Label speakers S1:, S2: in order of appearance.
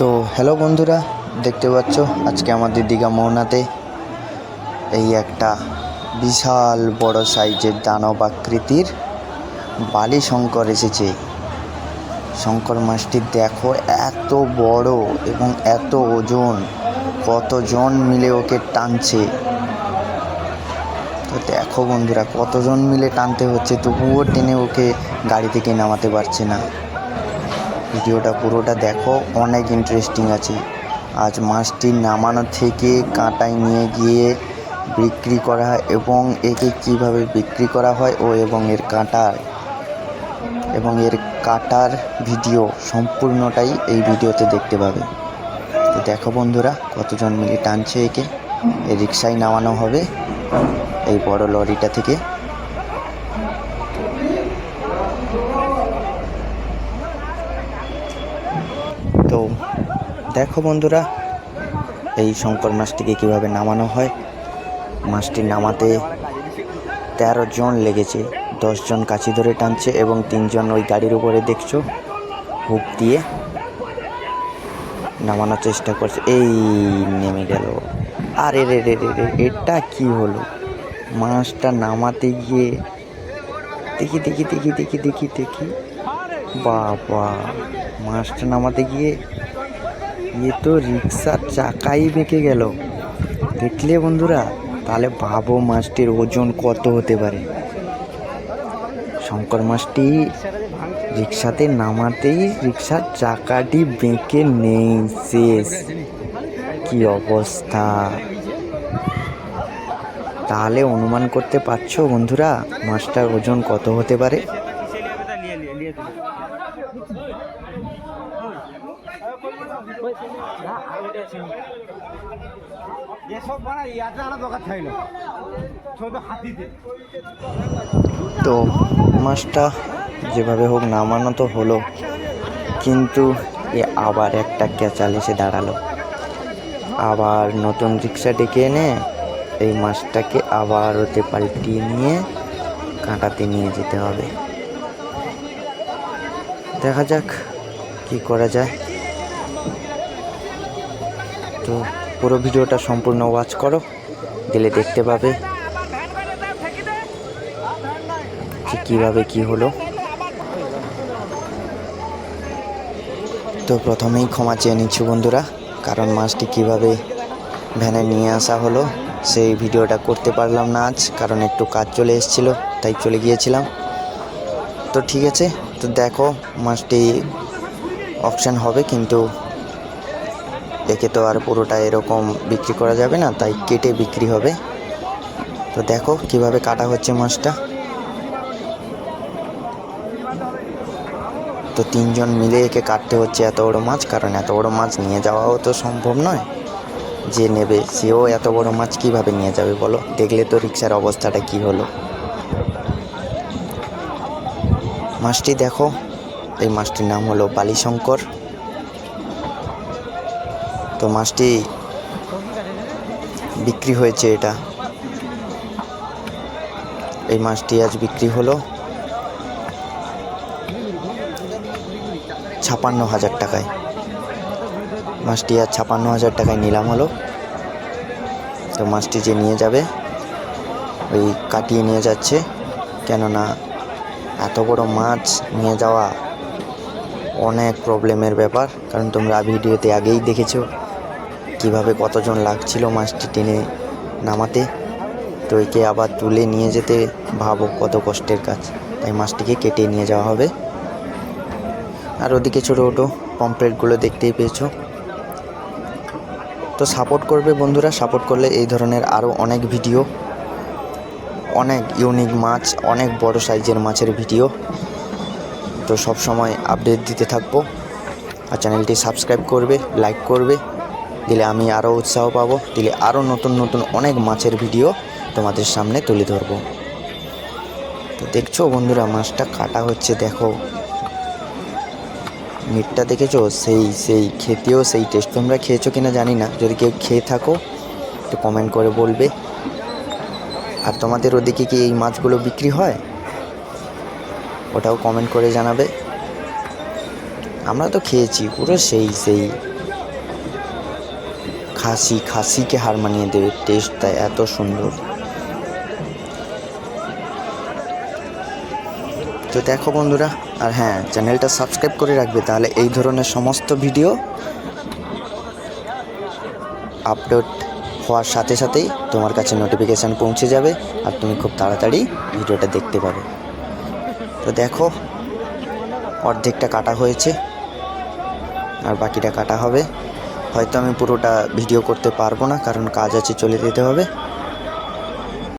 S1: তো হ্যালো বন্ধুরা, দেখতে পাচ্ছ আজকে আমাদের দীঘা মোহনাতে এই একটা বিশাল বড় সাইজের দানব আকৃতির বালি শঙ্কর এসেছে। শঙ্কর মাছটি দেখো এত বড় এবং এত ওজন, কতজন মিলে ওকে টানছে। তো দেখো বন্ধুরা, কতজন মিলে টানতে হচ্ছে, তবুও টেনে ওকে গাড়ি থেকে নামাতে পারছে না। ভিডিওটা পুরোটা দেখো, অনেক ইন্টারেস্টিং আছে। আজ মাছটি নামানো থেকে কাঁটায় নিয়ে গিয়ে বিক্রি করা হয় এবং একে কীভাবে বিক্রি করা হয় এবং এর কাটার ভিডিও সম্পূর্ণটাই এই ভিডিওতে দেখতে পাবে। তো দেখো বন্ধুরা, কতজন মিলে টানছে একে। এই রিক্সায় নামানো হবে এই বড় লরিটা থেকে। তো দেখো বন্ধুরা, এই শঙ্কর মাছটিকে কীভাবে নামানো হয়। মাছটি নামাতে 13 জন লেগেছে, 10 জন কাছি ধরে টানছে এবং 3 জন ওই গাড়ির উপরে দেখছো হুক দিয়ে নামানোর চেষ্টা করছে। এই নেমে গেল। আরে রে রে রে রে, এটা কি হলো? মাছটা নামাতে গিয়ে দেখি বাবা, মাছটা নামাতে গিয়ে তো রিক্সার চাকাই বেঁকে গেল। দেখলে বন্ধুরা, তাহলে ভাবো মাছটির ওজন কত হতে পারে। শঙ্কর মাছটি রিক্সাতে নামাতেই রিক্সার চাকাটি বেঁকে নেই, শেষ। কি অবস্থা! তাহলে অনুমান করতে পারছো বন্ধুরা মাছটার ওজন কত হতে পারে। তো মাছটা যেভাবে হোক নামানো তো হলো, কিন্তু আবার একটা ক্যাচাল এসে দাঁড়ালো। আবার নতুন রিক্সা ডেকে এনে এই মাছটাকে আবার ওতে পাল্টিয়ে নিয়ে কাঁটাতে নিয়ে যেতে হবে। দেখা যাক কি করা যায়। তো পুরো ভিডিওটা সম্পূর্ণ ওয়াচ করো, দিলে দেখতে পাবে যে কীভাবে কি হলো। তো প্রথমেই ক্ষমা চেয়ে নিচ্ছি বন্ধুরা, কারণ মাছটি কীভাবে ভ্যানে নিয়ে আসা হলো সেই ভিডিওটা করতে পারলাম না আজ, কারণ একটু কাজ চলে এসেছিলো, তাই চলে গিয়েছিলাম। তো ঠিক আছে, তো দেখো মাছটি অকশন হবে, কিন্তু একে তো আর পুরোটা এরকম বিক্রি করা যাবে না, তাই কেটে বিক্রি হবে। তো দেখো কিভাবে কাটা হচ্ছে মাছটা। তো 3 জন মিলে একে কাটতে হচ্ছে এত বড় মাছ, কারণ এত বড় মাছ নিয়ে যাওয়াও তো সম্ভব নয়। যে নেবে সেও এত বড় মাছ কিভাবে নিয়ে যাবে বলো? দেখলে তো রিক্সার অবস্থাটা কি হলো। মাছটি দেখো, এই মাছটির নাম হলো বালি শঙ্কর। তো মাছটি বিক্রি হয়েছে, এই মাছটি আজ বিক্রি হলো 56,000 টাকায়। মাছটি আজ 56,000 টাকায় নিলাম হলো। তো মাছটি যে নিয়ে যাবে ওই কাটিয়ে নিয়ে যাচ্ছে, কেননা এত বড় মাছ নিয়ে যাওয়া অনেক প্রবলেমের ব্যাপার। কারণ তোমরা ভিডিওতে আগেই দেখেছো কিভাবে কতজন লাগছিল মাছটি টেনে নামাতে। তো একে আবার তুলে নিয়ে যেতে ভাবো কত কষ্টের কাজ। তাই মাছটিকে কেটে নিয়ে যাওয়া হবে। আর ওদিকে ছোটো ছোটো পমফ্রেটগুলো দেখতেই পেয়েছো। তো সাপোর্ট করবে বন্ধুরা, সাপোর্ট করলে এই ধরনের আরও অনেক ভিডিও, অনেক ইউনিক মাছ, অনেক বড় সাইজের মাছের ভিডিও তো সব সময় আপডেট দিতে থাকবো। আর চ্যানেলটি সাবস্ক্রাইব করবে, লাইক করবে, দিলে আমি আরও উৎসাহ পাবো, দিলে আরও নতুন নতুন অনেক মাছের ভিডিও তোমাদের সামনে তুলে ধরবো। তো দেখছো বন্ধুরা, মাছটা কাটা হচ্ছে, দেখো মিটটা দেখেছো, সেই খেতেও সেই টেস্ট। তোমরা খেয়েছো কিনা জানি না, যদি কেউ খেয়ে থাকো একটু কমেন্ট করে বলবে। আর তোমাদের ওদিকে কি এই মাছগুলো বিক্রি হয়, ওটাও কমেন্ট করে জানাবে। আমরা তো খেয়েছি পুরো সেই খাসিকে হার মানিয়ে দেবে, টেস্টটা এত সুন্দর। তো দেখো বন্ধুরা, আর হ্যাঁ, চ্যানেলটা সাবস্ক্রাইব করে রাখবে, তাহলে এই ধরনের সমস্ত ভিডিও আপলোড হওয়ার সাথে সাথেই তোমার কাছে নোটিফিকেশান পৌঁছে যাবে আর তুমি খুব তাড়াতাড়ি ভিডিওটা দেখতে পাবে। তো দেখো, অর্ধেকটা কাটা হয়েছে আর বাকিটা কাটা হবে। হয়তো আমি পুরোটা ভিডিও করতে পারবো না, কারণ কাজ আছে, চলে যেতে হবে।